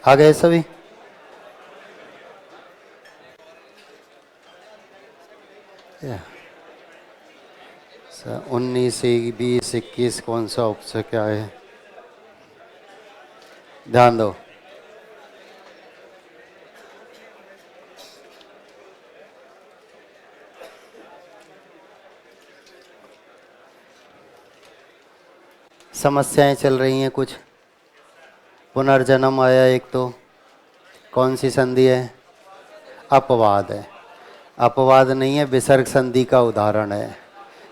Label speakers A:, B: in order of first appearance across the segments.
A: आ गए सभी? सर 19, 20, 21 कौन सा ऑप्शन क्या है? ध्यान दो। समस्याएं चल रही हैं कुछ। पुनर्जन्म आया एक तो। कौन सी संधि है? अपवाद है। अपवाद नहीं है, विसर्ग संधि का उदाहरण है।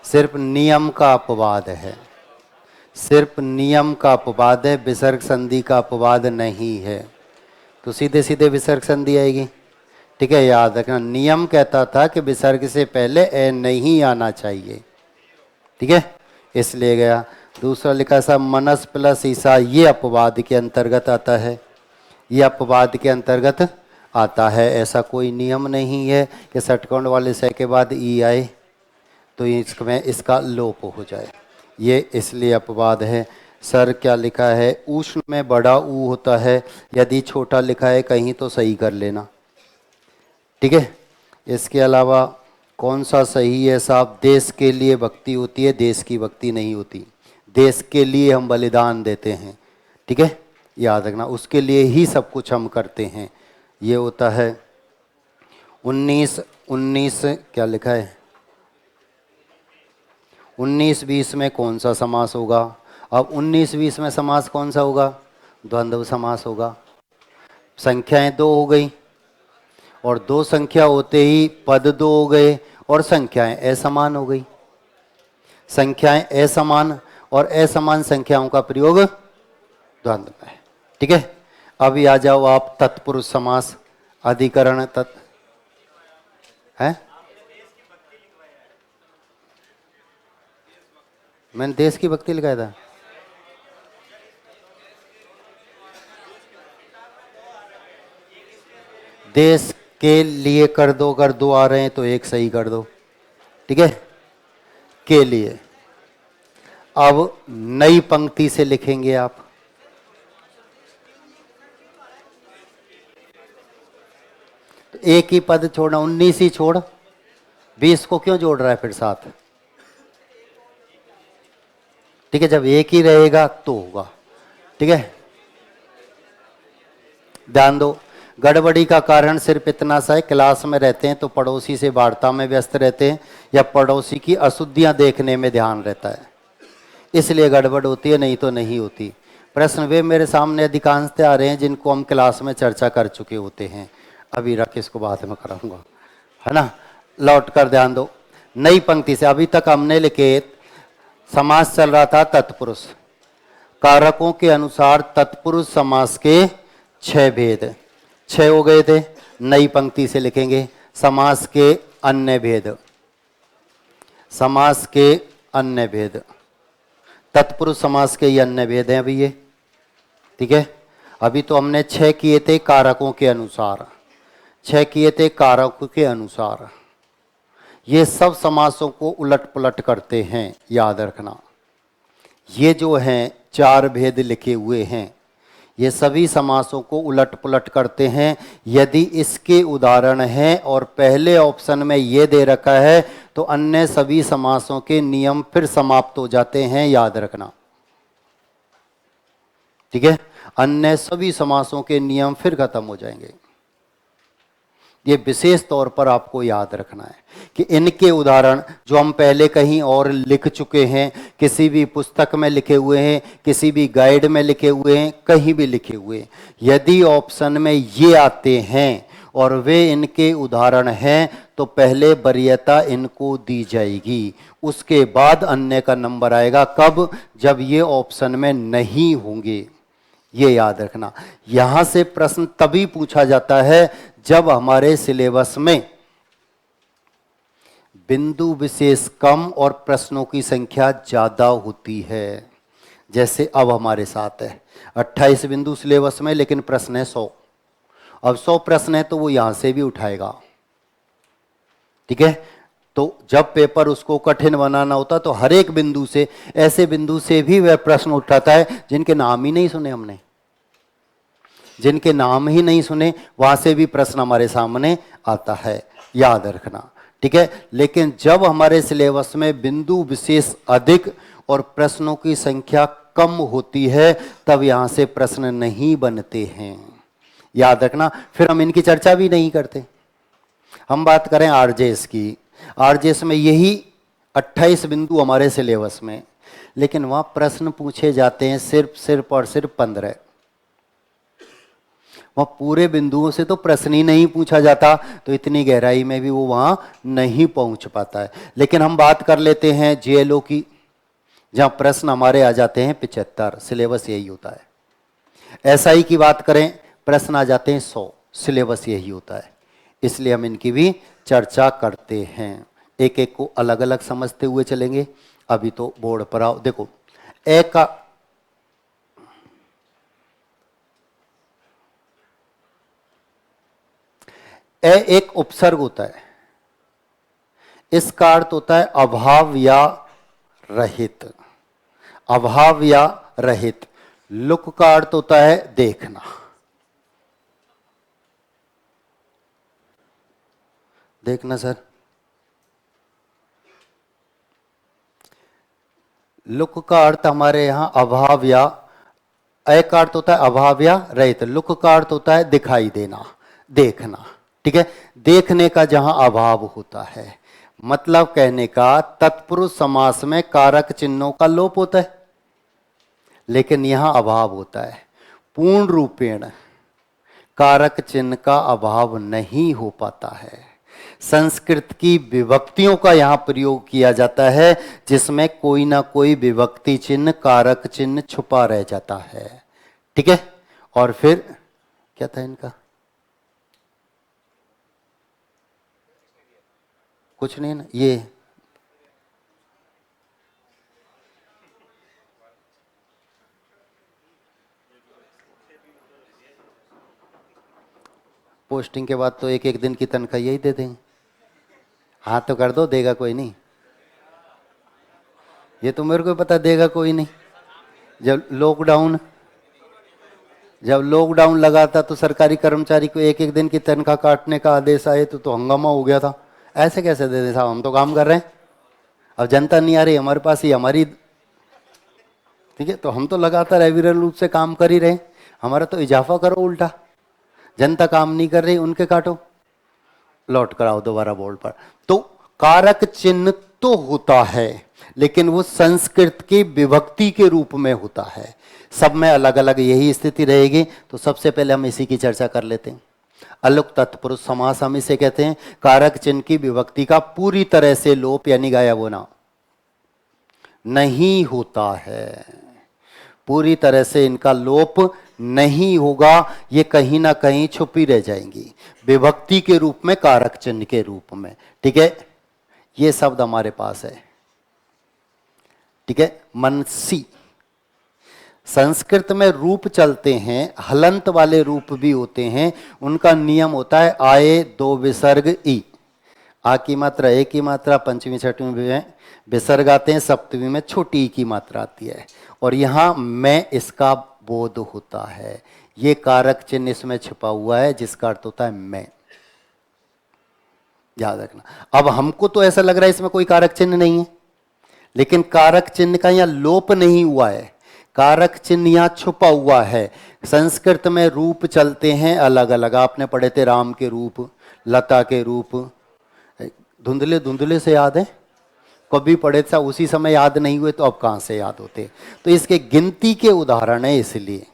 A: सिर्फ नियम का अपवाद है। सिर्फ नियम का अपवाद है, विसर्ग संधि का अपवाद नहीं है। तो सीधे सीधे विसर्ग संधि आएगी। ठीक है, याद रखना, नियम कहता था कि विसर्ग से पहले ए नहीं आना चाहिए। ठीक है, इसलिए गया। दूसरा लिखा सा मनस प्लस ईसा, ये अपवाद के अंतर्गत आता है। ये अपवाद के अंतर्गत आता है। ऐसा कोई नियम नहीं है कि षटकोण वाले से के बाद ई आए तो इसमें इसका लोप हो जाए। ये इसलिए अपवाद है। सर क्या लिखा है? उष्ण में बड़ा ऊ होता है। यदि छोटा लिखा है कहीं तो सही कर लेना। ठीक है, इसके अलावा कौन सा सही है साहब? देश के लिए भक्ति होती है, देश की भक्ति नहीं होती। देश के लिए हम बलिदान देते हैं। ठीक है, याद रखना, उसके लिए ही सब कुछ हम करते हैं। ये होता है 19 क्या लिखा है? 19-20 में कौन सा समास होगा? अब 19-20 में समास कौन सा होगा? द्वंद्व समास होगा। संख्याएं दो हो गई और दो संख्या होते ही पद दो हो गए और संख्याएं असमान हो गई। संख्याएं असमान और असमान संख्याओं का प्रयोग द्वंद्व में है। ठीक है, अभी आ जाओ आप तत्पुरुष समास, अधिकरण तत् है। मैंने देश की भक्ति लिखाया था। देश के लिए कर दो, अगर दो आ रहे हैं तो एक सही कर दो। ठीक है, के लिए। अब नई पंक्ति से लिखेंगे आप। तो एक ही पद छोड़ना, 19 ही छोड़, 20 को क्यों जोड़ रहा है फिर साथ? ठीक है, जब एक ही रहेगा तो होगा। ठीक है, ध्यान दो। गड़बड़ी का कारण सिर्फ इतना सा है, क्लास में रहते हैं तो पड़ोसी से वार्ता में व्यस्त रहते हैं या पड़ोसी की अशुद्धियां देखने में ध्यान रहता है, इसलिए गड़बड़ होती है, नहीं तो नहीं होती। प्रश्न वे मेरे सामने अधिकांशतः आ रहे हैं जिनको हम क्लास में चर्चा कर चुके होते हैं। अभी रख, इसको बाद में कराऊंगा, है ना। लौट कर ध्यान दो। नई पंक्ति से अभी तक हमने लिखे समास चल रहा था तत्पुरुष। कारकों के अनुसार तत्पुरुष समास के 6 भेद, 6 हो गए थे। नई पंक्ति से लिखेंगे समास के अन्य भेद। समास के अन्य भेद, तत्पुरुष समास के ये अन्य भेद हैं अभी ये। ठीक है, अभी तो हमने 6 किए थे कारकों के अनुसार, 6 किए थे कारकों के अनुसार। ये सब समासों को उलट पुलट करते हैं, याद रखना। ये जो हैं 4 भेद लिखे हुए हैं, ये सभी समासों को उलट पुलट करते हैं। यदि इसके उदाहरण हैं और पहले ऑप्शन में ये दे रखा है तो अन्य सभी समासों के नियम फिर समाप्त हो जाते हैं, याद रखना। ठीक है, अन्य सभी समासों के नियम फिर खत्म हो जाएंगे। ये विशेष तौर पर आपको याद रखना है कि इनके उदाहरण जो हम पहले कहीं और लिख चुके हैं, किसी भी पुस्तक में लिखे हुए हैं, किसी भी गाइड में लिखे हुए हैं, कहीं भी लिखे हुए हैं, यदि ऑप्शन में ये आते हैं और वे इनके उदाहरण हैं तो पहले वरीयता इनको दी जाएगी, उसके बाद अन्य का नंबर आएगा। कब? जब ये ऑप्शन में नहीं होंगे, ये याद रखना। यहां से प्रश्न तभी पूछा जाता है जब हमारे सिलेबस में बिंदु विशेष कम और प्रश्नों की संख्या ज्यादा होती है। जैसे अब हमारे साथ है 28 बिंदु सिलेबस में, लेकिन प्रश्न है 100। अब 100 प्रश्न है तो वो यहां से भी उठाएगा। ठीक है, तो जब पेपर उसको कठिन बनाना होता तो हर एक बिंदु से, ऐसे बिंदु से भी वह प्रश्न उठाता है जिनके नाम ही नहीं सुने हमने। जिनके नाम ही नहीं सुने वहां से भी प्रश्न हमारे सामने आता है, याद रखना, ठीक है। लेकिन जब हमारे सिलेबस में बिंदु विशेष अधिक और प्रश्नों की संख्या कम होती है तब यहां से प्रश्न नहीं बनते हैं, याद रखना। फिर हम इनकी चर्चा भी नहीं करते। हम बात करें आरजेएस की, आरजेएस में यही 28 बिंदु हमारे सिलेबस में, लेकिन वहां प्रश्न पूछे जाते हैं सिर्फ और सिर्फ 15। वहां पूरे बिंदुओं से तो प्रश्न ही नहीं पूछा जाता, तो इतनी गहराई में भी वो वहां नहीं पहुंच पाता है। लेकिन हम बात कर लेते हैं जेएलओ की, जहां प्रश्न हमारे आ जाते हैं 75, सिलेबस यही होता है। एसआई की बात करें, प्रश्न आ जाते हैं 100, सिलेबस यही होता है। इसलिए हम इनकी भी चर्चा करते हैं, एक एक को अलग अलग समझते हुए चलेंगे। अभी तो बोर्ड पर आओ, देखो ए का ए एक उपसर्ग होता है, इसका अर्थ होता है अभाव या रहित, अभाव या रहित। लुक का अर्थ होता है देखना, देखना सर। लुक का अर्थ हमारे यहां अभाव या, ए का अर्थ होता है अभाव या रहित, लुक का अर्थ होता है दिखाई देना, देखना, ठीक है। देखने का जहां अभाव होता है, मतलब कहने का तत्पुरुष समास में कारक चिन्हों का लोप होता है, लेकिन यहां अभाव होता है। पूर्ण रूपेण कारक चिन्ह का अभाव नहीं हो पाता है। संस्कृत की विभक्तियों का यहां प्रयोग किया जाता है, जिसमें कोई ना कोई विभक्ति चिन्ह, कारक चिन्ह छुपा रह जाता है, ठीक है। और फिर क्या था इनका, कुछ नहीं ना, ये पोस्टिंग के बाद तो एक एक दिन की तनख्वाह यही दे देंगे। हाँ तो कर दो, देगा कोई नहीं, ये तो मेरे को पता, देगा कोई नहीं। जब लॉकडाउन लगा था तो सरकारी कर्मचारी को एक एक दिन की तनख्वाह काटने का आदेश आए तो हंगामा हो गया था। ऐसे कैसे दे दे साहब, हम तो काम कर रहे हैं, अब जनता नहीं आ रही हमारे पास, ही हमारी, ठीक है। तो हम तो लगातार रेगुलर रूप से काम कर ही रहे, हमारा तो इजाफा करो उल्टा, जनता काम नहीं कर रही उनके काटो, लौट कर आओ दोबारा बोर्ड पर। तो कारक चिन्ह तो होता है, लेकिन वो संस्कृत की विभक्ति के रूप में होता है, सब में अलग अलग यही स्थिति रहेगी। तो सबसे पहले हम इसी की चर्चा कर लेते हैं। अलुक तत्पुरुष समास हम इसे कहते हैं, कारक चिन्ह की विभक्ति का पूरी तरह से लोप यानी गायब होना नहीं होता है, पूरी तरह से इनका लोप नहीं होगा, ये कहीं ना कहीं छुपी रह जाएंगी विभक्ति के रूप में, कारक चिन्ह के रूप में, ठीक है। ये शब्द हमारे पास है, ठीक है। मनसी, संस्कृत में रूप चलते हैं, हलंत वाले रूप भी होते हैं, उनका नियम होता है आए दो विसर्ग ई, आ की मात्रा ए की मात्रा पंचमी छठवीं में विसर्ग आते हैं, सप्तमी में छोटी ई की मात्रा आती है, और यहां मैं इसका बोध होता है, ये कारक चिन्ह इसमें छिपा हुआ है जिसका अर्थ होता है मैं, याद रखना। अब हमको तो ऐसा लग रहा है इसमें कोई कारक चिन्ह नहीं है, लेकिन कारक चिन्ह का यहां लोप नहीं हुआ है, कारक चिन्ह यहां छुपा हुआ है। संस्कृत में रूप चलते हैं अलग अलग, आपने पढ़े थे राम के रूप, लता के रूप, धुंधले धुंधले से याद है, कभी पढ़े था उसी समय याद नहीं हुए तो अब कहां से याद होते। तो इसके गिनती के उदाहरण है, इसलिए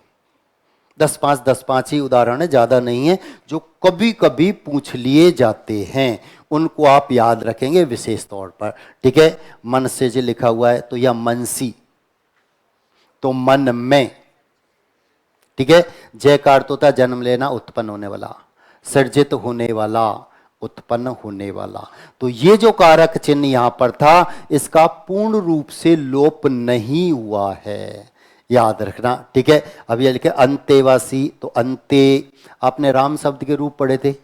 A: 10-5 ही उदाहरण है, ज्यादा नहीं है, जो कभी कभी पूछ लिए जाते हैं, उनको आप याद रखेंगे विशेष तौर पर, ठीक है। मन से जो लिखा हुआ है तो यह मनसी, तो मन में, ठीक है। जय का अर्थ होता है जन्म लेना, उत्पन्न होने वाला, सृजित होने वाला, उत्पन्न होने वाला। तो ये जो कारक चिन्ह यहां पर था, इसका पूर्ण रूप से लोप नहीं हुआ है, याद रखना, ठीक है। अब ये लिखे अंतेवासी, तो अंते आपने राम शब्द के रूप पढ़े थे,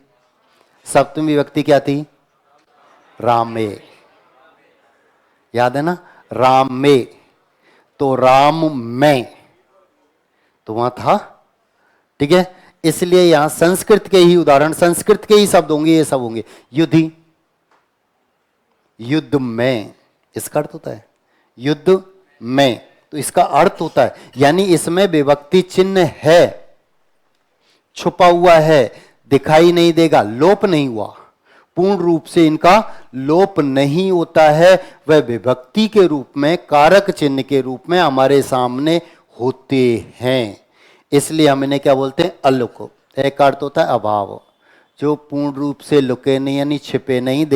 A: सप्तमी विभक्ति क्या थी, रामे, याद है ना, राम में, तो राम में, तो वहां था, ठीक है। इसलिए यहां संस्कृत के ही उदाहरण, संस्कृत के ही शब्द होंगे, ये सब होंगे। युद्धि, युद्ध में, इसका अर्थ होता है युद्ध में, तो इसका अर्थ होता है यानी इसमें विभक्ति चिन्ह है, छुपा हुआ है, दिखाई नहीं देगा, लोप नहीं हुआ, पूर्ण रूप से इनका लोप नहीं होता है, वह विभक्ति के रूप में, कारक चिन्ह के रूप में हमारे सामने होते हैं। इसलिए हम इन्हें क्या बोलते हैं? अलुक। एक अर्थ होता है अभाव, जो पूर्ण रूप से लुके नहीं यानी छिपे नहीं,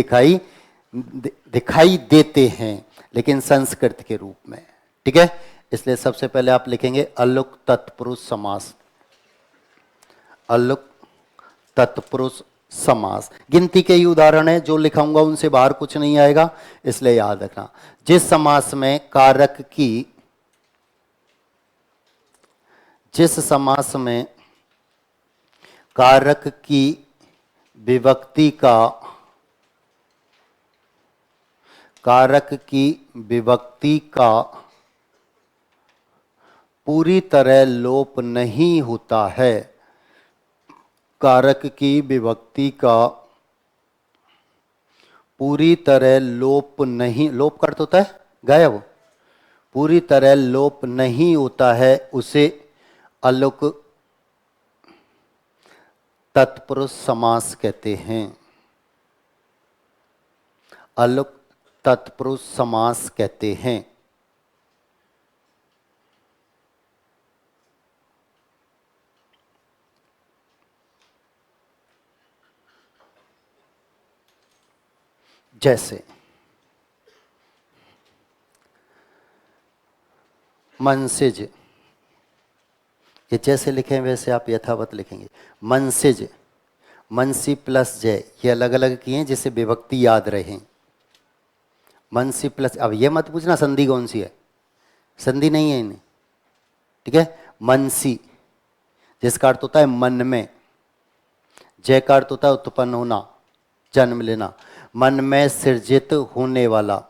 A: दिखाई देते हैं, लेकिन संस्कृत के रूप में। ठीक है, इसलिए सबसे पहले आप लिखेंगे अलुक तत्पुरुष समास। अलुक तत्पुरुष समास, गिनती के ही उदाहरण है, जो लिखाऊंगा उनसे बाहर कुछ नहीं आएगा, इसलिए याद रखना। जिस समास में कारक की, जिस समास में कारक की विभक्ति का, कारक की विभक्ति का पूरी तरह लोप नहीं होता है, कारक की विभक्ति का पूरी तरह लोप नहीं, लोप का अर्थ होता है गायब, पूरी तरह लोप नहीं होता है, उसे अलुक तत्पुरुष समास कहते हैं। अलुक तत्पुरुष समास कहते हैं। जैसे मनसिज, ये जैसे लिखें वैसे आप यथावत लिखेंगे। मनसिज, मनसी प्लस जय, ये अलग अलग किए हैं जिससे विभक्ति याद रहे। मनसी प्लस, अब ये मत पूछना संधि कौन सी है, संधि नहीं है इन्हें। ठीक है, मनसी जिसका अर्थ होता है मन में, जय का अर्थ होता है उत्पन्न होना, जन्म लेना, मन में सृजित होने वाला,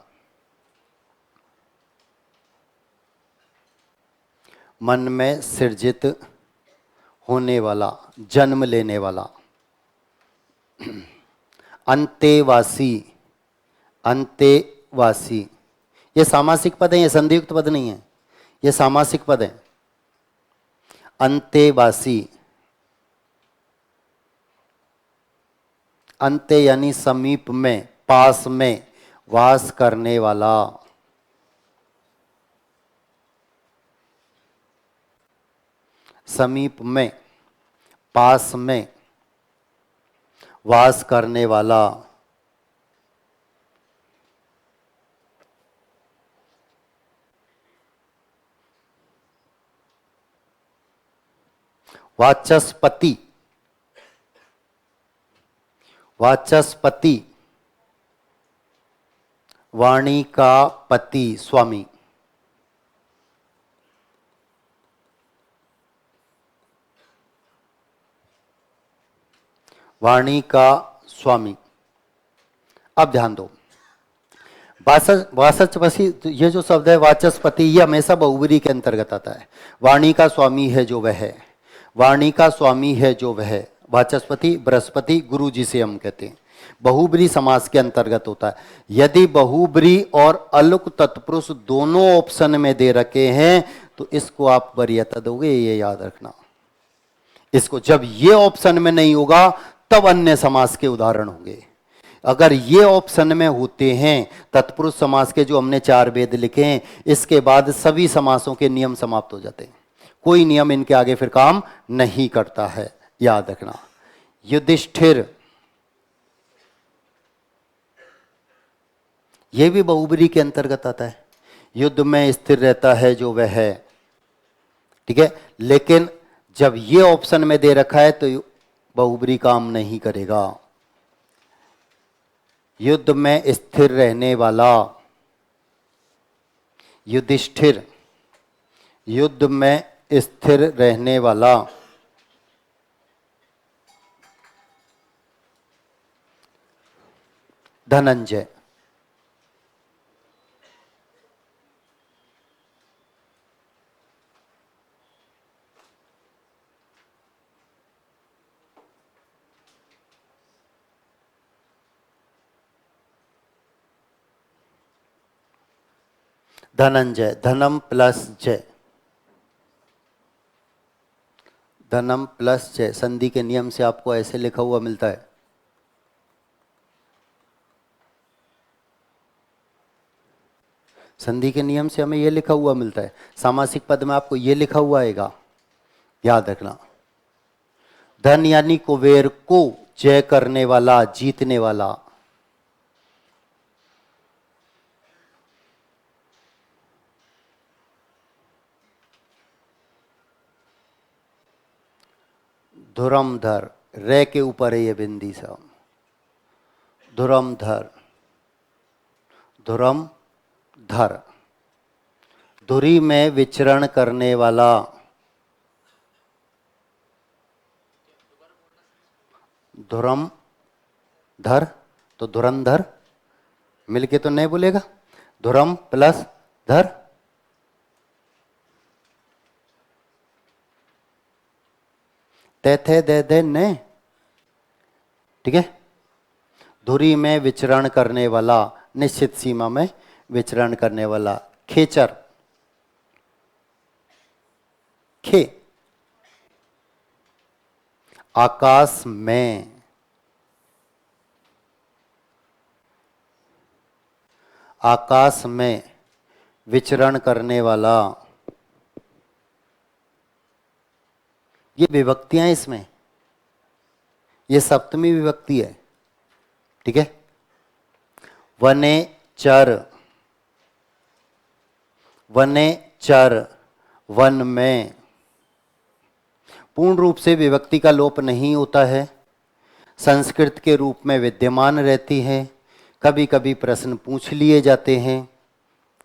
A: मन में सृजित होने वाला, जन्म लेने वाला। अंतेवासी, अंतेवासी, ये सामासिक पद है, ये संधियुक्त पद नहीं है, ये सामासिक पद है। अंतेवासी, अंत्य यानी समीप में, पास में वास करने वाला। समीप में, पास में वास करने वाला। वाचस्पति, वाचस्पति वाणी का पति, स्वामी। वाणी का स्वामी। अब ध्यान दो, वाचस्पति, ये जो शब्द है वाचस्पति, ये हमेशा बहुब्री के अंतर्गत आता है। वाणी का स्वामी है जो वह है, वाणी का स्वामी है जो वह है। वाचस्पति बृहस्पति गुरु जी से हम कहते हैं, बहुब्री समास के अंतर्गत होता है। यदि बहुब्री और अलुक तत्पुरुष दोनों ऑप्शन में दे रखे हैं तो इसको आप वरीयता दोगे, ये याद रखना। इसको जब ये ऑप्शन में नहीं होगा तब अन्य समास के उदाहरण होंगे। अगर ये ऑप्शन में होते हैं, तत्पुरुष समास के जो हमने 4 वेद लिखे हैं, इसके बाद सभी समासों के नियम समाप्त हो जाते हैं, कोई नियम इनके आगे फिर काम नहीं करता है, याद रखना। युधिष्ठिर, यह भी बहुब्री के अंतर्गत आता है। युद्ध में स्थिर रहता है जो वह है, ठीक है, लेकिन जब ये ऑप्शन में दे रखा है तो बहुब्री काम नहीं करेगा। युद्ध में स्थिर रहने वाला, युधिष्ठिर, युद्ध में स्थिर रहने वाला। धनंजय, धनंजय, धनम प्लस जय, धनम प्लस जय संधि के नियम से आपको ऐसे लिखा हुआ मिलता है। संधि के नियम से हमें यह लिखा हुआ मिलता है। सामासिक पद में आपको यह लिखा हुआ आएगा, याद रखना। धन यानी कुबेर को जय करने वाला, जीतने वाला। धुरमधर, रे के ऊपर है ये बिंदी सब। धुरमधर, धुरमधर, धुरी में विचरण करने वाला। धुरमधर तो धुरंधर मिलके तो नहीं बोलेगा। धुरम प्लस धर, ते थे दे दे ने, ठीक है। धुरी में विचरण करने वाला, निश्चित सीमा में विचरण करने वाला। खेचर, खे, आकाश में, आकाश में विचरण करने वाला। ये विभक्तियां इसमें, ये सप्तमी विभक्ति है, ठीक है। वने चर, वने चर, वन में। पूर्ण रूप से विभक्ति का लोप नहीं होता है, संस्कृत के रूप में विद्यमान रहती है। कभी कभी प्रश्न पूछ लिए जाते हैं,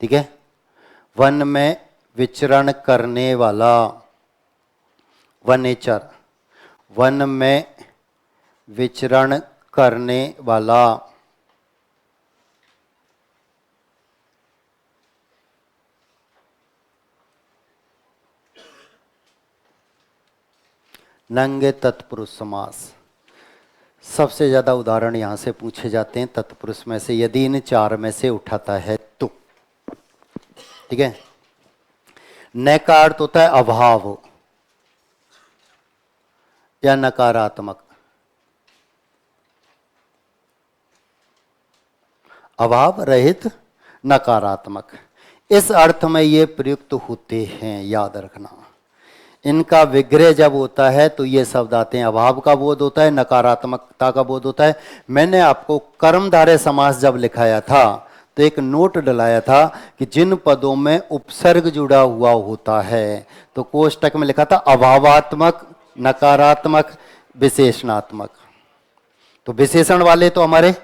A: ठीक है। वन में विचरण करने वाला, वनेचर, वन में विचरण करने वाला। नंगे तत्पुरुष समास, सबसे ज्यादा उदाहरण यहां से पूछे जाते हैं तत्पुरुष में से, यदि इन चार में से उठाता है तो, ठीक है। न का अर्थ होता है अभाव या नकारात्मक, अभाव रहित नकारात्मक, इस अर्थ में ये प्रयुक्त होते हैं, याद रखना। इनका विग्रह जब होता है तो ये शब्द आते हैं, अभाव का बोध होता है, नकारात्मकता का बोध होता है। मैंने आपको कर्मधारय समास जब लिखाया था तो एक नोट डलाया था कि जिन पदों में उपसर्ग जुड़ा हुआ होता है, तो कोष्टक में लिखा था अभावात्मक, नकारात्मक, विशेषणात्मक। तो विशेषण वाले तो हमारे,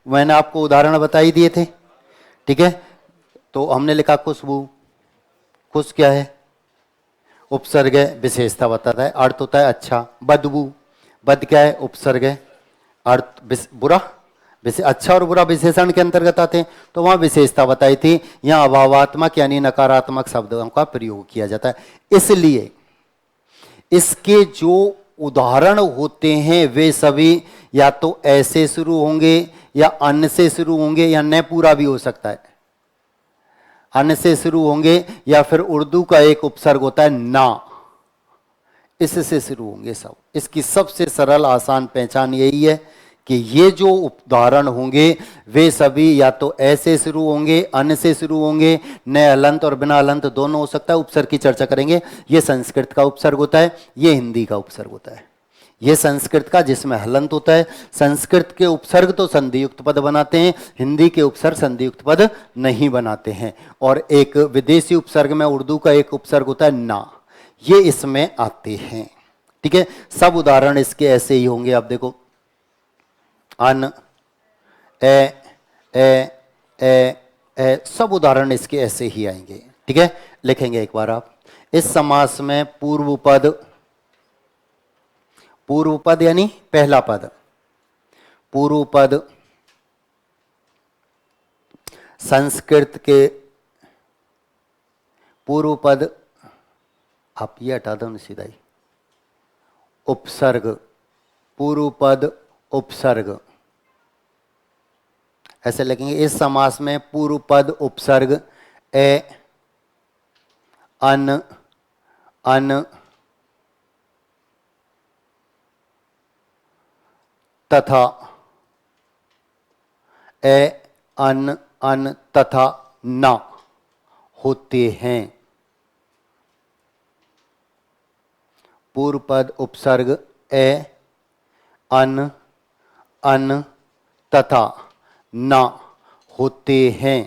A: मैंने आपको उदाहरण बताई दिए थे, ठीक है। तो हमने लिखा खुशबू, खुश क्या है, उपसर्ग है, विशेषता बताता है, अर्थ होता है अच्छा। बदबू, बद क्या है, उपसर्ग है, अर्थ बुरा, अच्छा और बुरा विशेषण के अंतर्गत आते हैं, तो वहां विशेषता बताई थी। यहां अभावात्मक यानी नकारात्मक शब्दों का प्रयोग किया जाता है। इसलिए इसके जो उदाहरण होते हैं वे सभी या तो ऐसे शुरू होंगे या अन्न से शुरू होंगे, या न पूरा भी हो सकता है, अन्न से शुरू होंगे, या फिर उर्दू का एक उपसर्ग होता है ना, इससे शुरू होंगे सब। इसकी सबसे सरल आसान पहचान यही है कि ये जो उदाहरण होंगे वे सभी या तो ऐसे शुरू होंगे, अन्न से शुरू होंगे, न अलंत और बिना अलंत दोनों हो सकता है। उपसर्ग की चर्चा करेंगे। ये संस्कृत का उपसर्ग होता है, ये हिंदी का उपसर्ग होता है। ये संस्कृत का जिसमें हलंत होता है। संस्कृत के उपसर्ग तो संधियुक्त पद बनाते हैं, हिंदी के उपसर्ग संधियुक्त पद नहीं बनाते हैं। और एक विदेशी उपसर्ग में उर्दू का एक उपसर्ग होता है ना, ये इसमें आते हैं, ठीक है। सब उदाहरण इसके ऐसे ही होंगे। आप देखो, अन, ए, सब उदाहरण इसके ऐसे ही आएंगे, ठीक है। लिखेंगे एक बार आप। इस समास में पूर्व पद, पूर्व पद यानी पहला पद, पूर्व पद संस्कृत के पूर्व पद, आप ये हटा दो सीधा ही, उपसर्ग, पूर्व पद उपसर्ग, ऐसे लिखेंगे। इस समास में पूर्व पद उपसर्ग ए अन अन तथा ए अन अन तथा न होते हैं। पूर्व पद उपसर्ग ए अन अन तथा न होते हैं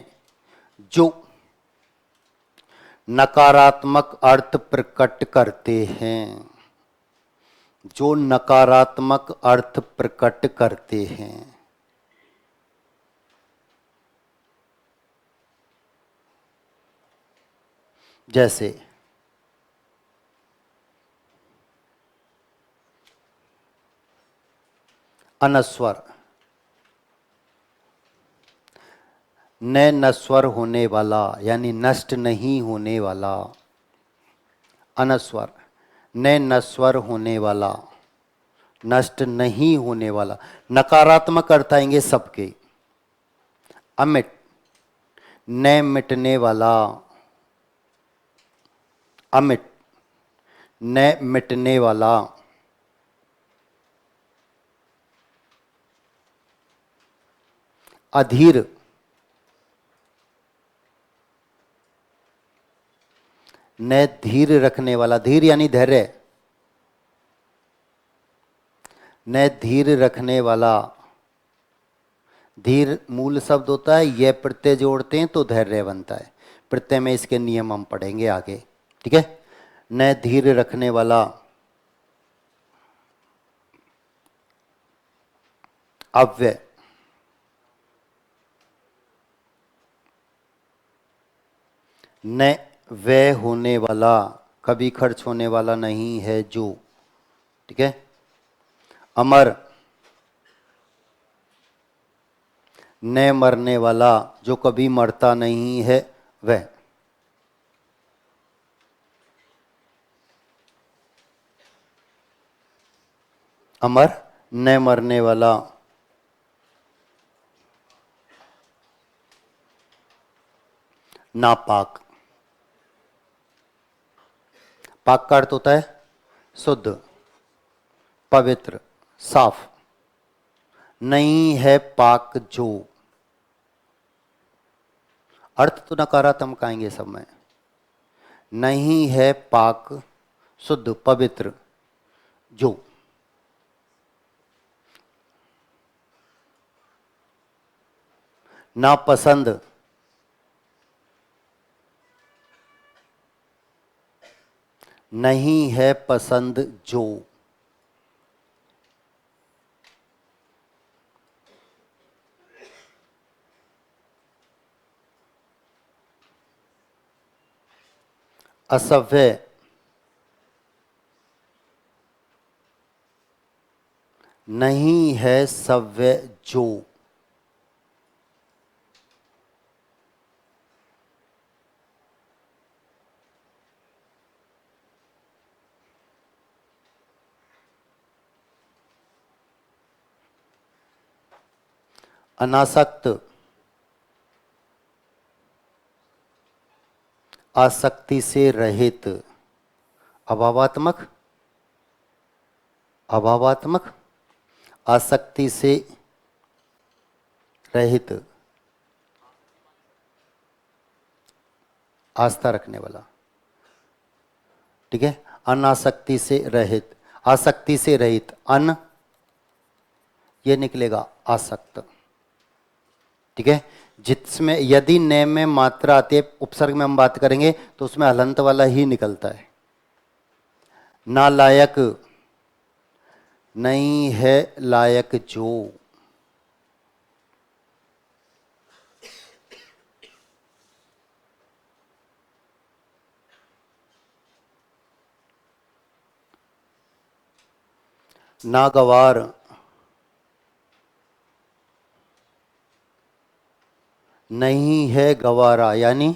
A: जो नकारात्मक अर्थ प्रकट करते हैं। जो नकारात्मक अर्थ प्रकट करते हैं। जैसे अनस्वर, न नस्वर होने वाला यानी नष्ट नहीं होने वाला। अनस्वर न नस्वर होने वाला, नष्ट नहीं होने वाला। नकारात्मक अर्थ आएंगे सबके। अमिट न मिटने वाला, अमिट न मिटने वाला। अधीर न धीर रखने वाला, धीर यानी धैर्य, न धीर रखने वाला। धीर मूल शब्द होता है, यह प्रत्यय जोड़ते हैं तो धैर्य बनता है। प्रत्यय में इसके नियम हम पढ़ेंगे आगे, ठीक है। न धीर रखने वाला। अव्यय न व्यय होने वाला, कभी खर्च होने वाला नहीं है जो, ठीक है। अमर न मरने वाला, जो कभी मरता नहीं है वह। अमर न मरने वाला। नापाक, पाक का अर्थ होता है शुद्ध, पवित्र, साफ। नहीं है पाक जो, अर्थ तो नकारात्मक आएंगे सब में। नहीं है पाक शुद्ध पवित्र जो। नापसंद नहीं है पसंद जो। असभ्य नहीं है सव्य जो। अनासक्त आसक्ति से रहित। अभावात्मक, अभावात्मक आसक्ति से रहित, आस्था रखने वाला, ठीक है। अनासक्ति से रहित, आसक्ति से रहित। अन ये निकलेगा आसक्त, ठीक है। जिसमें यदि न में मात्रा आती है, उपसर्ग में हम बात करेंगे तो उसमें हलंत वाला ही निकलता है। नालायक नहीं है लायक जो। नागवार नहीं है गवारा यानी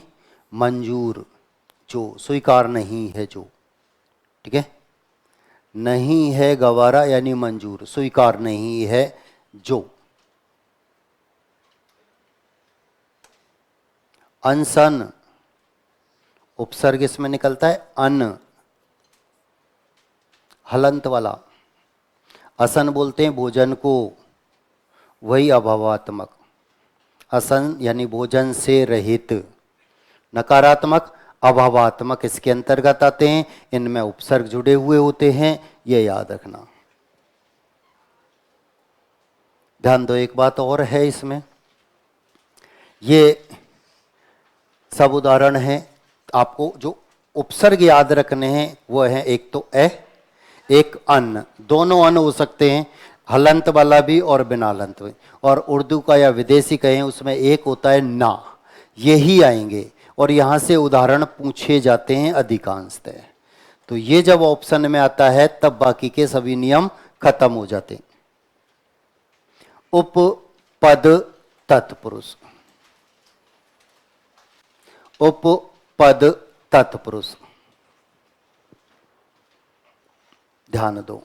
A: मंजूर जो, स्वीकार नहीं है जो, ठीक है। नहीं है गवारा यानी मंजूर, स्वीकार नहीं है जो। अनशन उपसर्ग इसमें निकलता है अन, हलंत वाला। असन बोलते हैं भोजन को, वही अभावात्मक। असन यानी भोजन से रहित। नकारात्मक अभावात्मक इसके अंतर्गत आते हैं, इनमें उपसर्ग जुड़े हुए होते हैं, ये याद रखना। ध्यान दो, एक बात और है इसमें, ये सब उदाहरण हैं, आपको जो उपसर्ग याद रखने हैं वो है एक तो ए, एक अन। दोनों अन हो सकते हैं, हलंत वाला भी और बिना हलंत भी। और उर्दू का या विदेशी कहें उसमें एक होता है ना, यही आएंगे और यहाँ से उदाहरण पूछे जाते हैं अधिकांशतः। तो ये जब ऑप्शन में आता है तब बाकी के सभी नियम खत्म हो जाते हैं। उपपद तत्पुरुष, उपपद तत्पुरुष, ध्यान दो,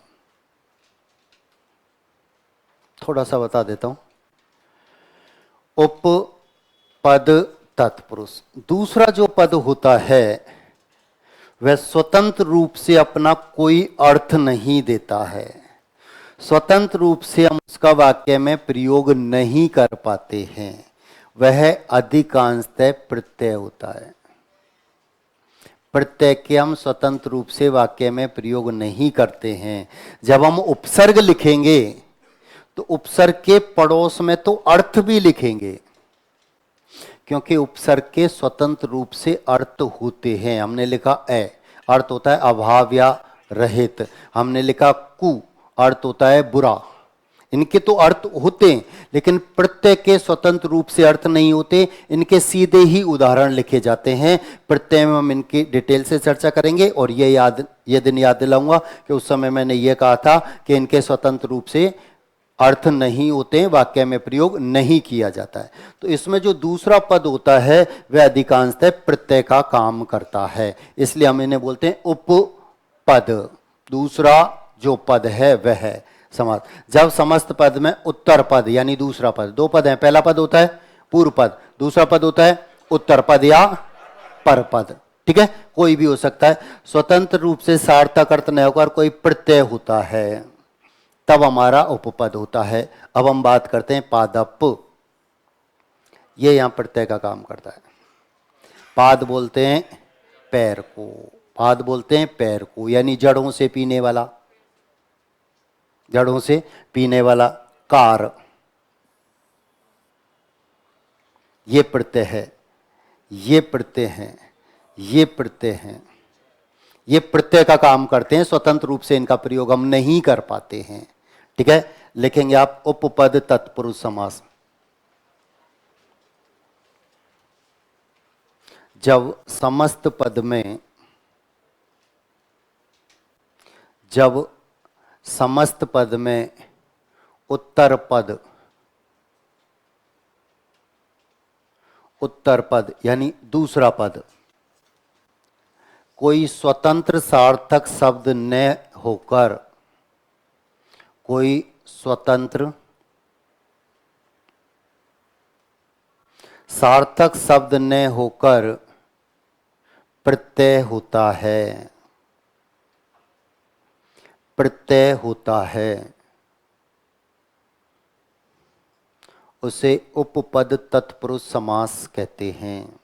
A: थोड़ा सा बता देता हूं। उपपद तत्पुरुष, दूसरा जो पद होता है वह स्वतंत्र रूप से अपना कोई अर्थ नहीं देता है, स्वतंत्र रूप से हम उसका वाक्य में प्रयोग नहीं कर पाते हैं, वह अधिकांशतः प्रत्यय होता है। प्रत्यय के हम स्वतंत्र रूप से वाक्य में प्रयोग नहीं करते हैं। जब हम उपसर्ग लिखेंगे तो उपसर्ग के पड़ोस में तो अर्थ भी लिखेंगे, क्योंकि उपसर्ग के स्वतंत्र रूप से अर्थ होते हैं। हमने लिखा ए, अर्थ होता है अभाव या रहित। हमने लिखा कु, अर्थ होता है बुरा। इनके तो अर्थ होते हैं, लेकिन प्रत्यय के स्वतंत्र रूप से अर्थ नहीं होते, इनके सीधे ही उदाहरण लिखे जाते हैं। प्रत्यय में हम इनकी डिटेल से चर्चा करेंगे। और ये दिन याद दिलाऊंगा कि उस समय मैंने ये कहा था कि इनके स्वतंत्र रूप से अर्थ नहीं होते हैं, वाक्य में प्रयोग नहीं किया जाता है। तो इसमें जो दूसरा पद होता है वह अधिकांशतः प्रत्यय का काम करता है, इसलिए हम इन्हें बोलते हैं उपपद। दूसरा जो पद है वह है समास। जब समस्त पद में उत्तर पद यानी दूसरा पद, दो पद हैं, पहला पद होता है पूर्व पद, दूसरा पद होता है उत्तर पद या पर पद, ठीक है, कोई भी हो सकता है। स्वतंत्र रूप से सार्थक अर्थ न होकर कोई प्रत्यय होता है तब हमारा उपपद होता है। अब हम बात करते हैं पादप, ये यहां प्रत्यय का काम करता है। पाद बोलते हैं पैर को, पाद बोलते हैं पैर को, यानी जड़ों से पीने वाला, जड़ों से पीने वाला। कार, ये प्रत्यय है, ये प्रत्यय है, ये प्रत्यय है, ये प्रत्यय का काम करते हैं, स्वतंत्र रूप से इनका प्रयोग हम नहीं कर पाते हैं, ठीक है। लिखेंगे आप उपपद तत्पुरुष समास। जब समस्त पद में, जब समस्त पद में उत्तर पद, उत्तर पद यानी दूसरा पद कोई स्वतंत्र सार्थक शब्द न होकर, कोई स्वतंत्र सार्थक शब्द न होकर प्रत्यय होता है, प्रत्यय होता है, उसे उपपद तत्पुरुष समास कहते हैं।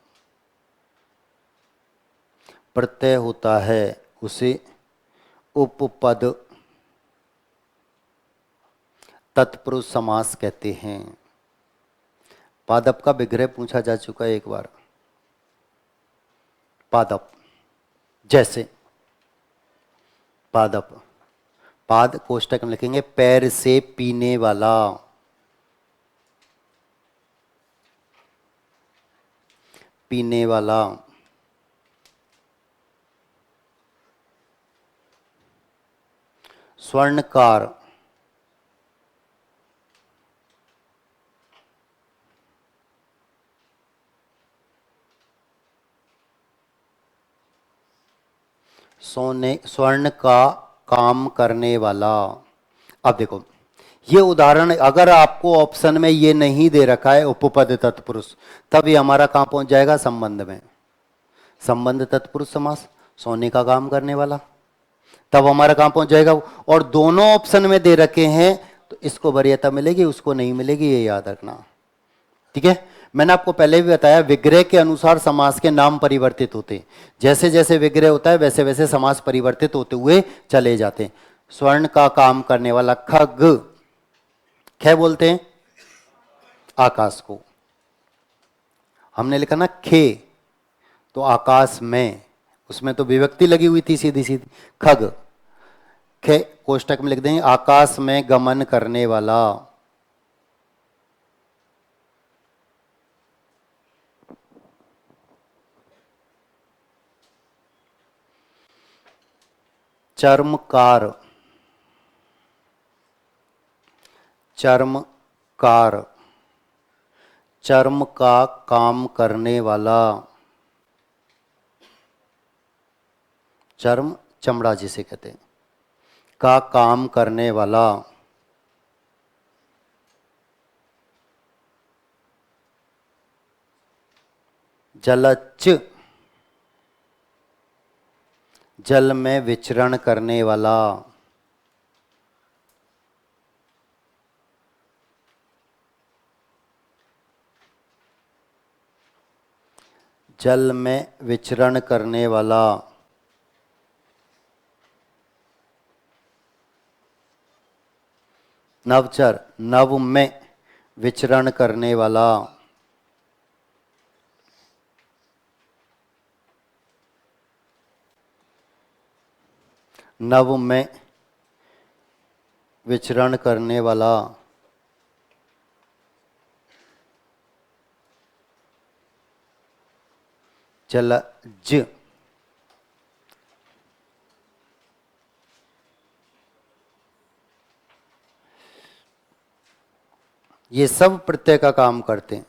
A: प्रत्यय होता है उसे उपपद तत्पुरुष समास कहते हैं। पादप का विग्रह पूछा जा चुका है एक बार। पादप, जैसे पादप, पाद कोष्टक में लिखेंगे पैर से पीने वाला, पीने वाला। स्वर्णकार, सोने, स्वर्ण का काम करने वाला। अब देखो ये उदाहरण अगर आपको ऑप्शन में ये नहीं दे रखा है उपपद तत्पुरुष, तब ये हमारा कहां पहुंच जाएगा, संबंध में। संबंध तत्पुरुष समास, सोने का काम करने वाला, तब हमारा काम पहुंच जाएगा। और दोनों ऑप्शन में दे रखे हैं तो इसको वरीयता मिलेगी, उसको नहीं मिलेगी, ये याद रखना। ठीक है, मैंने आपको पहले भी बताया विग्रह के अनुसार समास के नाम परिवर्तित होते, जैसे जैसे विग्रह होता है वैसे वैसे समास परिवर्तित होते हुए चले जाते हैं। स्वर्ण का काम करने वाला खग, ख बोलते हैं आकाश को, हमने लिखा ना खे, तो आकाश में, उसमें तो विभक्ति लगी हुई थी सीधी सीधी, खग, खे कोष्टक में लिख देंगे आकाश में गमन करने वाला। चर्मकार, चर्मकार, चर्म का काम करने वाला, चर्म चमड़ा जिसे कहते हैं, का काम करने वाला। जलच, जल में विचरण करने वाला। जल में विचरण करने वाला। नवचर, नव में विचरण करने वाला। नव में विचरण करने वाला। जलज, ये सब प्रत्यय का काम करते हैं।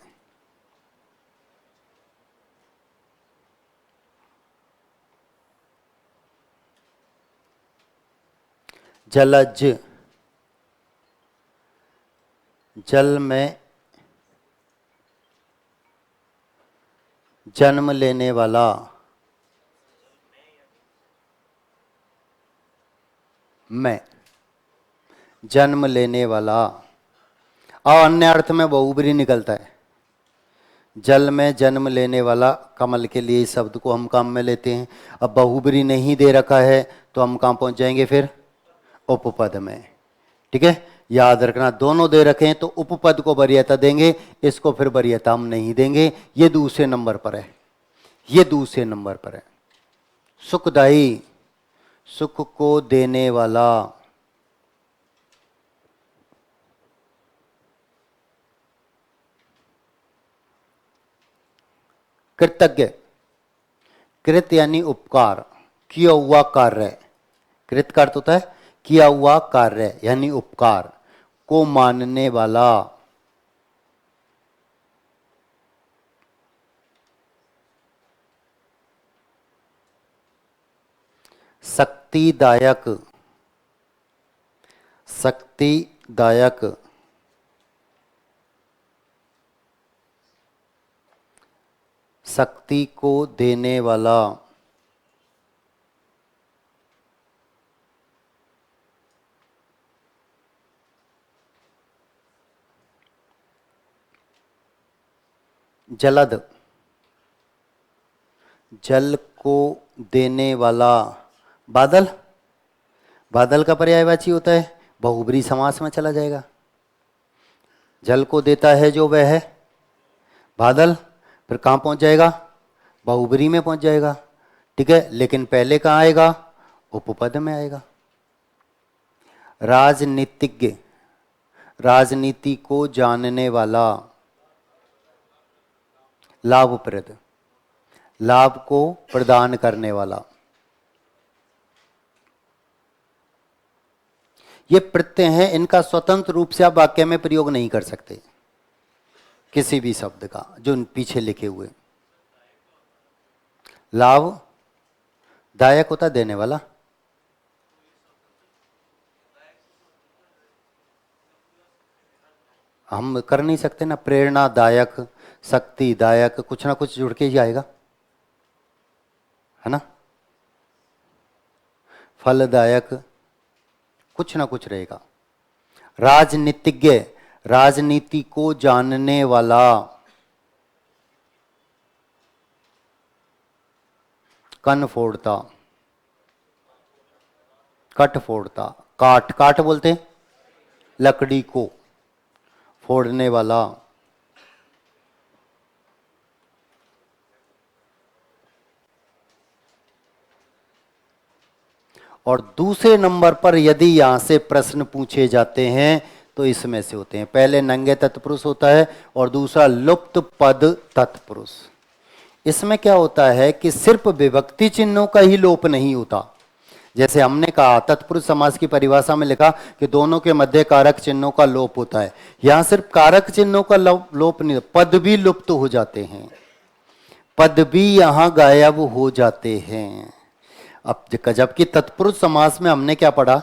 A: जलज, जल में जन्म लेने वाला। में जन्म लेने वाला, और अन्य अर्थ में बहुब्री निकलता है। जल में जन्म लेने वाला, कमल के लिए इस शब्द को हम काम में लेते हैं। अब बहुब्री नहीं दे रखा है तो हम कहाँ पहुंच जाएंगे फिर? उपपद में। ठीक है, याद रखना, दोनों दे रखे हैं तो उपपद को वरीयता देंगे, इसको फिर वरीयता हम नहीं देंगे। ये दूसरे नंबर पर है, ये दूसरे नंबर पर है। सुखदाई, सुख को देने वाला। कृतज्ञ, कृत यानी उपकार, किया हुआ कार्य। कृत का अर्थ होता है किया हुआ कार्य यानी उपकार को मानने वाला। शक्तिदायक, शक्तिदायक, शक्ति को देने वाला। जलद, जल को देने वाला। बादल, बादल का पर्यायवाची होता है, बहुब्री समास में चला जाएगा। जल को देता है जो वह है बादल, फिर कहाँ पहुंच जाएगा? बहुब्री में पहुंच जाएगा। ठीक है, लेकिन पहले कहाँ आएगा? उपपद में आएगा। राजनीतिज्ञ, राजनीति को जानने वाला। लाभप्रद, लाभ को प्रदान करने वाला। ये प्रत्यय हैं, इनका स्वतंत्र रूप से आप वाक्य में प्रयोग नहीं कर सकते, किसी भी शब्द का जो पीछे लिखे हुए। लाभ दायक होता देने वाला। हम कर नहीं सकते ना, प्रेरणादायक, शक्तिदायक, कुछ ना कुछ जुड़ के ही आएगा। है ना, फलदायक, कुछ ना कुछ रहेगा। राजनीतिज्ञ, राजनीति को जानने वाला। कन फोड़ता, कट फोड़ता, काट, काट बोलते लकड़ी को, फोड़ने वाला। और दूसरे नंबर पर यदि यहां से प्रश्न पूछे जाते हैं तो इसमें से होते हैं, पहले नंगे तत्पुरुष होता है और दूसरा लुप्त पद तत्पुरुष। इसमें क्या होता है कि सिर्फ विभक्ति चिन्हों का ही लोप नहीं होता। जैसे हमने कहा तत्पुरुष समास की परिभाषा में लिखा कि दोनों के मध्य कारक चिन्हों का लोप होता है। यहां सिर्फ कारक चिन्हों का लोप नहीं, पद भी लुप्त हो जाते हैं, पद भी यहां गायब हो जाते हैं। अब जबकि तत्पुरुष समास में हमने क्या पढ़ा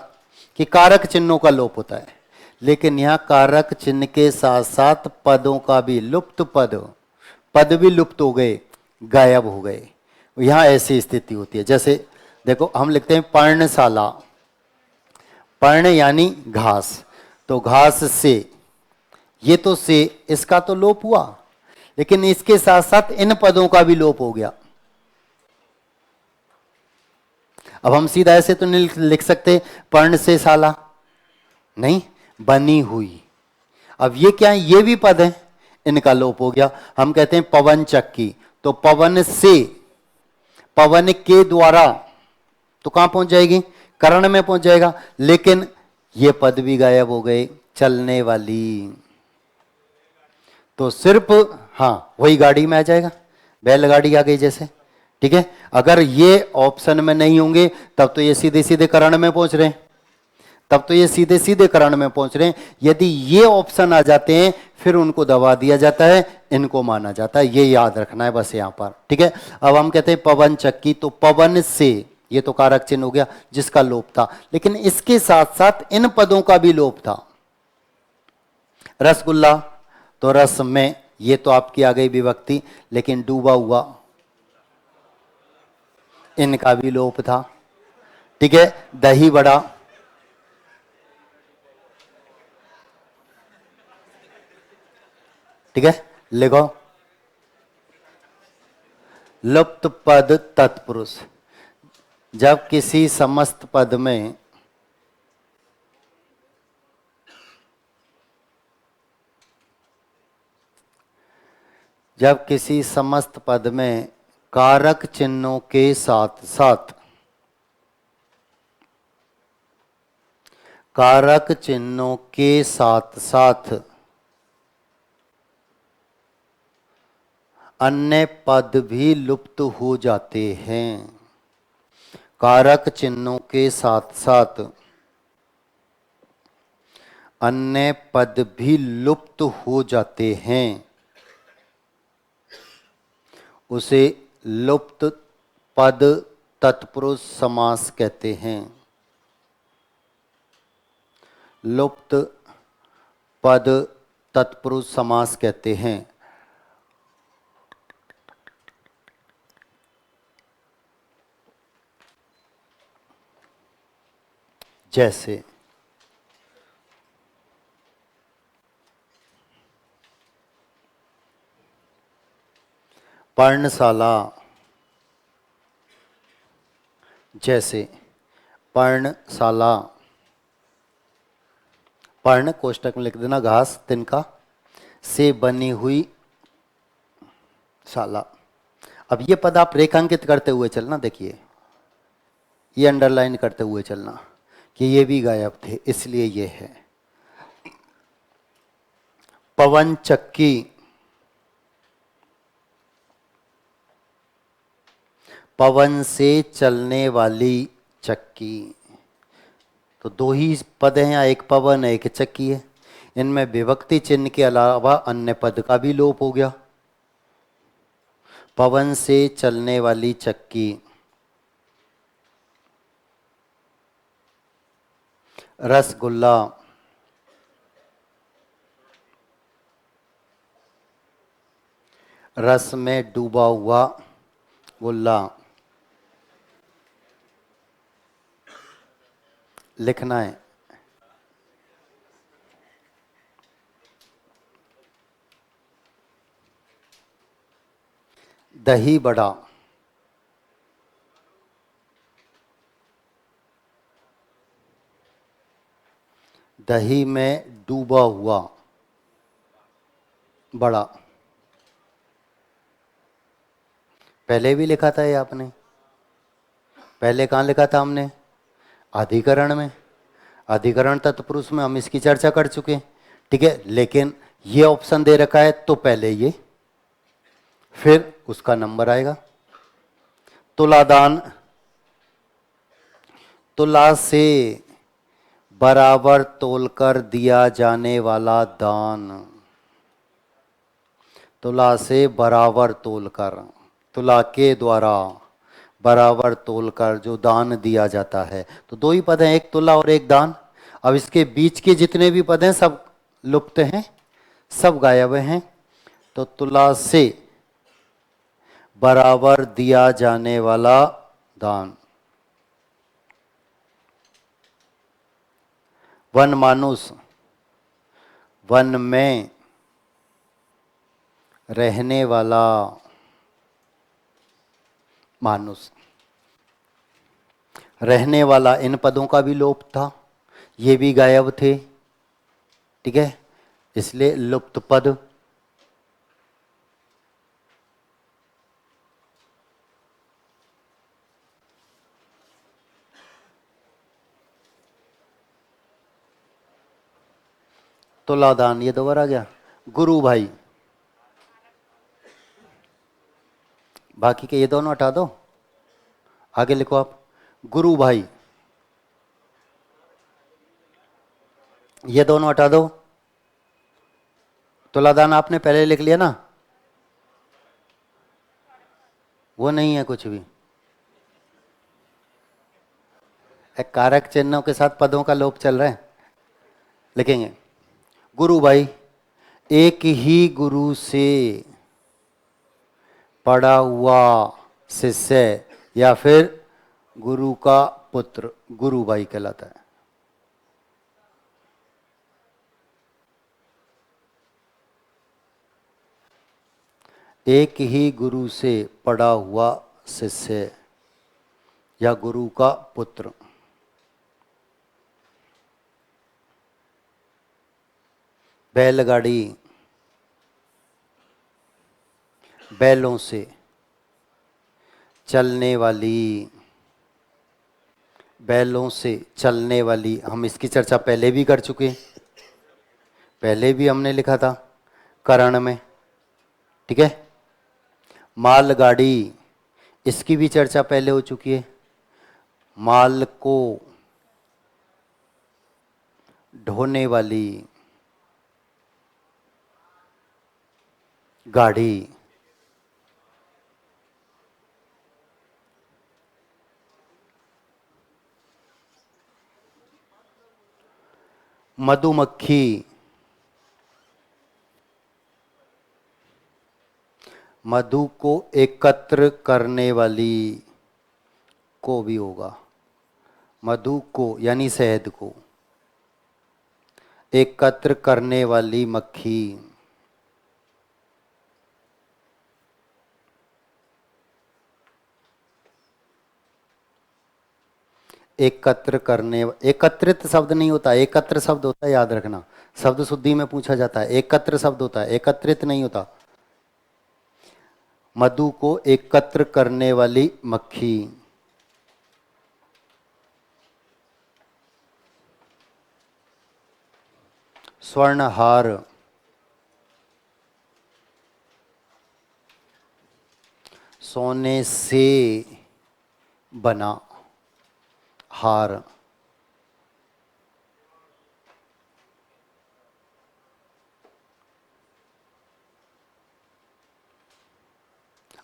A: कि कारक चिन्हों का लोप होता है, लेकिन यहां कारक चिन्ह के साथ साथ पदों का भी लुप्त, पद भी लुप्त हो गए, गायब हो गए। यहां ऐसी स्थिति होती है। जैसे देखो हम लिखते हैं पर्णशाला, पर्ण यानी घास, तो घास से, ये तो से, इसका तो लोप हुआ, लेकिन इसके साथ साथ इन पदों का भी लोप हो गया। अब हम सीधा ऐसे तो नहीं लिख सकते पर्ण से शाला, नहीं, बनी हुई। अब ये क्या है, ये भी पद है, इनका लोप हो गया। हम कहते हैं पवन चक्की, तो पवन से, पवन के द्वारा, तो कहां पहुंच जाएगी, करण में पहुंच जाएगा, लेकिन ये पद भी गायब हो गए, चलने वाली। तो सिर्फ, हाँ वही गाड़ी में आ जाएगा, बैलगाड़ी आ गई जैसे, ठीक है। अगर ये ऑप्शन में नहीं होंगे तब तो ये सीधे सीधे करण में पहुंच रहे हैं, तब तो ये सीधे सीधे करण में पहुंच रहे हैं। यदि ये ऑप्शन आ जाते हैं फिर उनको दबा दिया जाता है, इनको माना जाता है, ये याद रखना है बस यहां पर, ठीक है। अब हम कहते हैं पवन चक्की, तो पवन से, ये तो कारक चिन्ह हो गया जिसका लोप था, लेकिन इसके साथ साथ इन पदों का भी लोप था। रसगुल्ला, तो रस में, ये तो आपकी आ गई विभक्ति, लेकिन डूबा हुआ, इनका भी लोप था, ठीक है। दही बड़ा, ठीक है, लिखो लुप्त पद तत्पुरुष। जब किसी समस्त पद में जब किसी समस्त पद में कारक चिन्हों के साथ साथ, कारक चिन्हों के साथ साथ अन्य पद भी लुप्त हो जाते हैं, कारक चिन्हों के साथ साथ अन्य पद भी लुप्त हो जाते हैं, उसे लुप्त पद तत्पुरुष समास कहते हैं। लुप्त पद तत्पुरुष समास कहते हैं। जैसे पर्णशाला, जैसे पर्णशाला, पर्ण कोष्टक में लिख देना घास तिनका, से बनी हुई शाला। अब ये पद आप रेखांकित करते हुए चलना, देखिए ये अंडरलाइन करते हुए चलना कि ये भी गायब थे, इसलिए ये है। पवन चक्की, पवन से चलने वाली चक्की, तो दो ही पद हैं, एक पवन है एक चक्की है। इनमें विभक्ति चिन्ह के अलावा अन्य पद का भी लोप हो गया। पवन से चलने वाली चक्की, रसगुल्ला, रस में डूबा हुआ गुल्ला, लिखना है। दही बड़ा, दही में डूबा हुआ बड़ा। पहले भी लिखा था ये आपने, पहले कहाँ लिखा था हमने? अधिकरण में। अधिकरण तत्पुरुष में हम इसकी चर्चा कर चुके, ठीक है। लेकिन ये ऑप्शन दे रखा है तो पहले ये, फिर उसका नंबर आएगा। तुलादान, तुला से बराबर तोलकर दिया जाने वाला दान। तुला से बराबर तोलकर, तुला के द्वारा बराबर तोलकर जो दान दिया जाता है। तो दो ही पद हैं, एक तुला और एक दान। अब इसके बीच के जितने भी पद हैं सब लुप्त हैं, सब गायब हैं। तो तुला से बराबर दिया जाने वाला दान। वन मानुष, वन में रहने वाला मानुष। रहने वाला, इन पदों का भी लोप था, ये भी गायब थे, ठीक है, इसलिए लुप्त पद। तुलादान ये दोबारा आ गया। गुरु भाई, बाकी के ये दोनों हटा दो, आगे लिखो आप। गुरु भाई, ये दोनों हटा दो। तुलादान आपने पहले लिख लिया ना, वो नहीं है कुछ भी। एक कारक चिन्हों के साथ पदों का लोप चल रहा है, लिखेंगे। गुरु भाई, एक ही गुरु से पढ़ा हुआ शिष्य या फिर गुरु का पुत्र गुरु भाई कहलाता है। एक ही गुरु से पढ़ा हुआ शिष्य या गुरु का पुत्र। बैलगाड़ी, बैलों से चलने वाली, बैलों से चलने वाली, हम इसकी चर्चा पहले भी कर चुके, पहले भी हमने लिखा था करण में, ठीक है। मालगाड़ी, इसकी भी चर्चा पहले हो चुकी है। माल को ढोने वाली गाड़ी। मधुमक्खी, मधु को एकत्र करने वाली, को भी होगा, मधु को यानी शहद को एकत्र करने वाली मक्खी। एकत्र करने, एकत्रित शब्द नहीं होता, एकत्र शब्द होता है, याद रखना। शब्द शुद्धि में पूछा जाता है, एकत्र शब्द होता है, एकत्रित नहीं होता। मधु को एकत्र करने वाली मक्खी। स्वर्णहार, सोने से बना हार।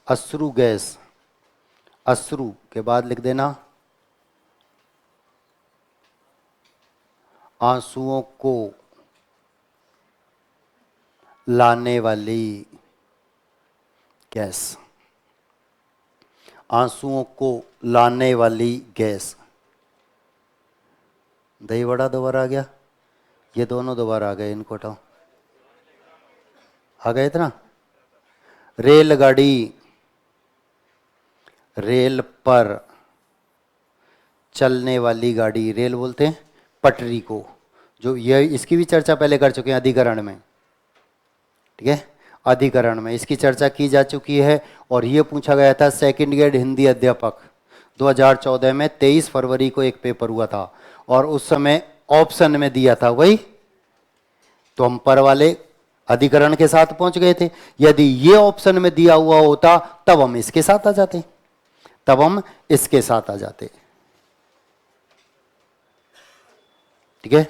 A: अश्रु गैस, अश्रु के बाद लिख देना आंसुओं को लाने वाली गैस, आंसुओं को लाने वाली गैस। दही बड़ा दोबारा आ गया, ये दोनों दोबारा आ गए, इनको हटाओ। आ गए इतना। रेलगाड़ी, रेल पर चलने वाली गाड़ी, रेल बोलते हैं पटरी को, जो ये इसकी भी चर्चा पहले कर चुके हैं अधिकरण में, ठीक है। अधिकरण में इसकी चर्चा की जा चुकी है और ये पूछा गया था सेकंड ग्रेड हिंदी अध्यापक 2014 में 23 फरवरी को एक पेपर हुआ था और उस समय ऑप्शन में दिया था वही, तो हम पर वाले अधिकरण के साथ पहुंच गए थे। यदि ये ऑप्शन में दिया हुआ होता तब हम इसके साथ आ जाते, तब हम इसके साथ आ जाते, ठीक है।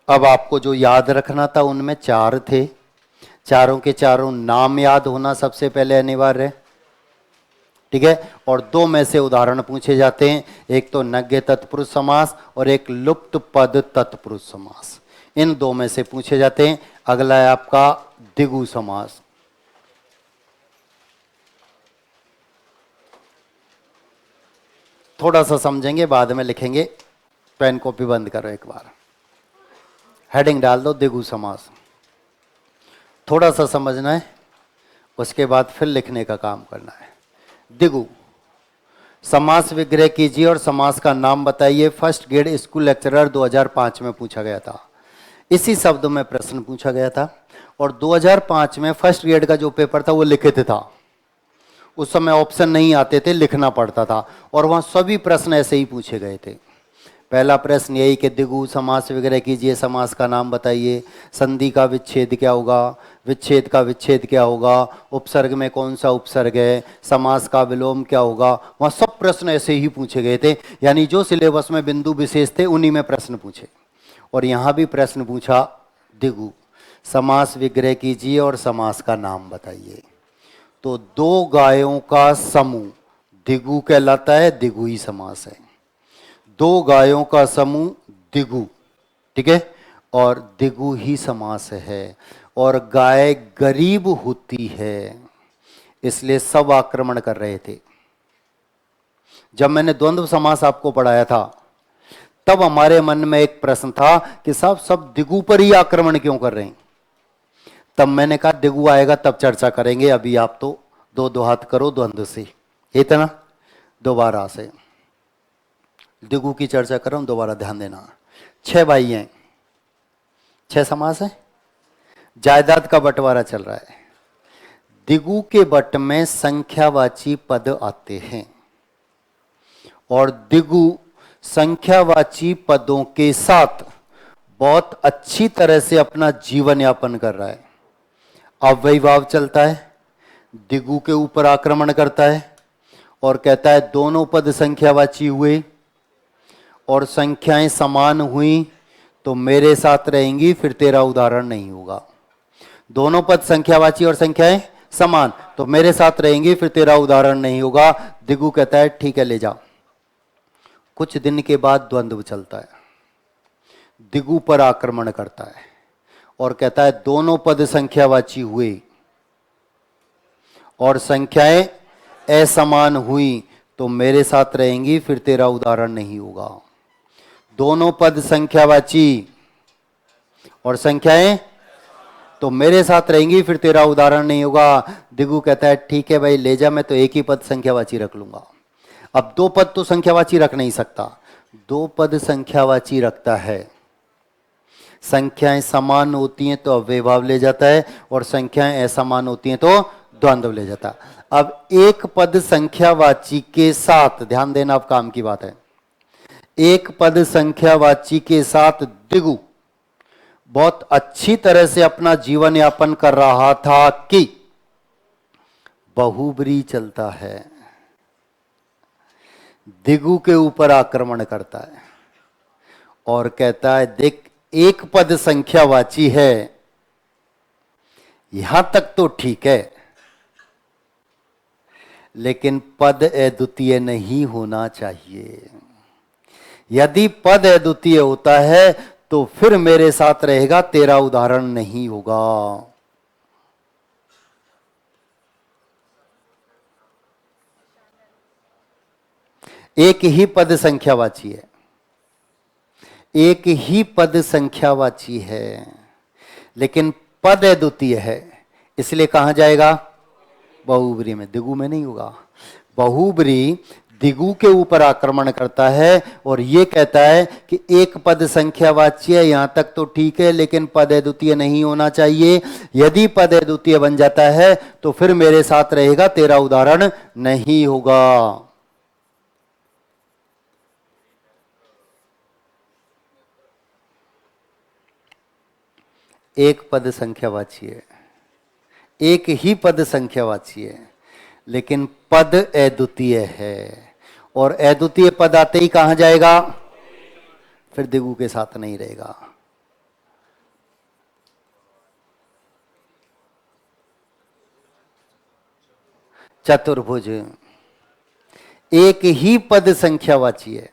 A: अब आपको जो याद रखना था उनमें चार थे, चारों के चारों नाम याद होना सबसे पहले अनिवार्य है, ठीक है। और दो में से उदाहरण पूछे जाते हैं, एक तो नग्य तत्पुरुष समास और एक लुप्त पद तत्पुरुष समास, इन दो में से पूछे जाते हैं। अगला है आपका द्विगु समास। थोड़ा सा समझेंगे, बाद में लिखेंगे, पेन कॉपी बंद करो एक बार, हेडिंग डाल दो द्विगु समास, थोड़ा सा समझना है, उसके बाद फिर लिखने का काम करना है। द्विगु समास विग्रह कीजिए और समास का नाम बताइए। फर्स्ट ग्रेड स्कूल लेक्चरर 2005 में पूछा गया था, इसी शब्द में प्रश्न पूछा गया था और 2005 में फर्स्ट ग्रेड का जो पेपर था वो लिखित था, उस समय ऑप्शन नहीं आते थे, लिखना पड़ता था और वहां सभी प्रश्न ऐसे ही पूछे गए थे। पहला प्रश्न यही कि द्विगु समास विग्रह कीजिए, समास का नाम बताइए, संधि का विच्छेद क्या होगा, विच्छेद का विच्छेद क्या होगा, उपसर्ग में कौन सा उपसर्ग है, समास का विलोम क्या होगा। वहाँ सब प्रश्न ऐसे ही पूछे गए थे, यानी जो सिलेबस में बिंदु विशेष थे उन्हीं में प्रश्न पूछे। और यहाँ भी प्रश्न पूछा द्विगु समास विग्रह कीजिए और समास का नाम बताइए। तो दो गायों का समूह द्विगु कहलाता है, द्विगुई समास है। दो गायों का समूह द्विगु, ठीक है, और द्विगु ही समास है। और गाय गरीब होती है, इसलिए सब आक्रमण कर रहे थे। जब मैंने द्वंद्व समास आपको पढ़ाया था तब हमारे मन में एक प्रश्न था कि साहब सब द्विगु पर ही आक्रमण क्यों कर रहे हैं। तब मैंने कहा द्विगु आएगा तब चर्चा करेंगे, अभी आप तो दो दो हाथ करो द्वंद्व से, इतना दोबारा से द्विगु की चर्चा कर रहा हूं, दोबारा ध्यान देना। 6 भाई हैं, 6 समास है, जायदाद का बंटवारा चल रहा है। द्विगु के बट में संख्यावाची पद आते हैं और द्विगु संख्यावाची पदों के साथ बहुत अच्छी तरह से अपना जीवन यापन कर रहा है। अव्ययीभाव चलता है, द्विगु के ऊपर आक्रमण करता है और कहता है दोनों पद संख्यावाची हुए और संख्याएं समान हुई तो मेरे साथ रहेंगी, फिर तेरा उदाहरण नहीं होगा। दोनों पद संख्यावाची और संख्याएं समान तो मेरे साथ रहेंगी, फिर तेरा उदाहरण नहीं होगा। द्विगु कहता है ठीक है ले जा। कुछ दिन के बाद द्वंद्व चलता है, द्विगु पर आक्रमण करता है और कहता है दोनों पद संख्यावाची हुए और संख्याएं असमान हुई तो मेरे साथ रहेंगी, फिर तेरा उदाहरण नहीं होगा। दोनों पद संख्यावाची और संख्याएं तो मेरे साथ रहेंगी, फिर तेरा उदाहरण नहीं होगा। द्विगु कहता है ठीक है भाई ले जा, मैं तो एक ही पद संख्यावाची रख लूंगा। अब दो पद तो संख्यावाची रख नहीं सकता, दो पद संख्यावाची रखता है। संख्याएं समान होती हैं तो अव्ययभाव ले जाता है और संख्याएं असमान होती हैं तो द्वंद्व ले जाता है। अब एक पद संख्यावाची के साथ, ध्यान देना अब काम की बात है, एक पद संख्यावाची के साथ द्विगु बहुत अच्छी तरह से अपना जीवन यापन कर रहा था कि बहुब्री चलता है, द्विगु के ऊपर आक्रमण करता है और कहता है देख एक पद संख्यावाची है, यहां तक तो ठीक है, लेकिन पद अद्वितीय नहीं होना चाहिए। यदि पद अद्वितीय होता है तो फिर मेरे साथ रहेगा, तेरा उदाहरण नहीं होगा। एक ही पद संख्यावाची है, एक ही पद संख्यावाची है लेकिन पद अद्वितीय है, इसलिए कहां जाएगा? बहुब्री में, दिगु में नहीं होगा। बहुब्री दिगु के ऊपर आक्रमण करता है और ये कहता है कि एक पद संख्यावाची है, यहां तक तो ठीक है, लेकिन पद अद्वितीय नहीं होना चाहिए। यदि पद अद्वितीय बन जाता है तो फिर मेरे साथ रहेगा, तेरा उदाहरण नहीं होगा। एक पद संख्यावाची है, एक ही पद संख्यावाची है, लेकिन पद अद्वितीय है, और अद्वितीय पद आते ही कहां जाएगा? फिर दिगु के साथ नहीं रहेगा। चतुर्भुज एक ही पद संख्यावाची है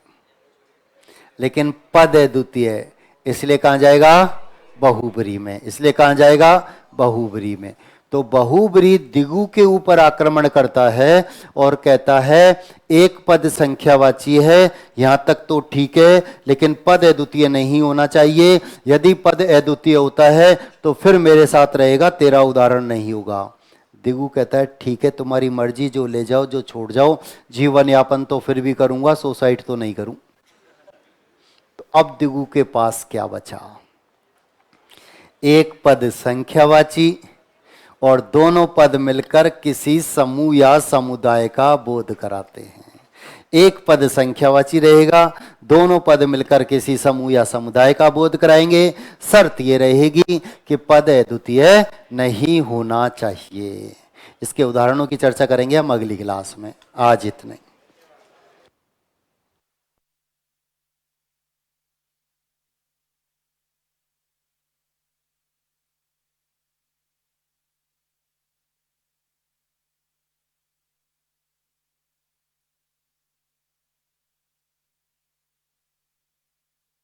A: लेकिन पद अद्वितीय है, इसलिए कहां जाएगा? बहुब्री में। इसलिए कहां जाएगा? बहुब्री में। तो बहुब्री दिगु के ऊपर आक्रमण करता है और कहता है एक पद संख्यावाची है, यहां तक तो ठीक है, लेकिन पद अद्वितीय नहीं होना चाहिए। यदि पद अद्वितीय होता है तो फिर मेरे साथ रहेगा, तेरा उदाहरण नहीं होगा। दिगु कहता है ठीक है, तुम्हारी मर्जी, जो ले जाओ जो छोड़ जाओ, जीवन यापन तो फिर भी करूंगा, सुसाइड तो नहीं करूं। तो अब दिगु के पास क्या बचा? एक पद संख्यावाची और दोनों पद मिलकर किसी समूह या समुदाय का बोध कराते हैं। एक पद संख्यावाची रहेगा, दोनों पद मिलकर किसी समूह या समुदाय का बोध कराएंगे। शर्त यह रहेगी कि पद अद्वितीय नहीं होना चाहिए। इसके उदाहरणों की चर्चा करेंगे हम अगली क्लास में। आज इतने।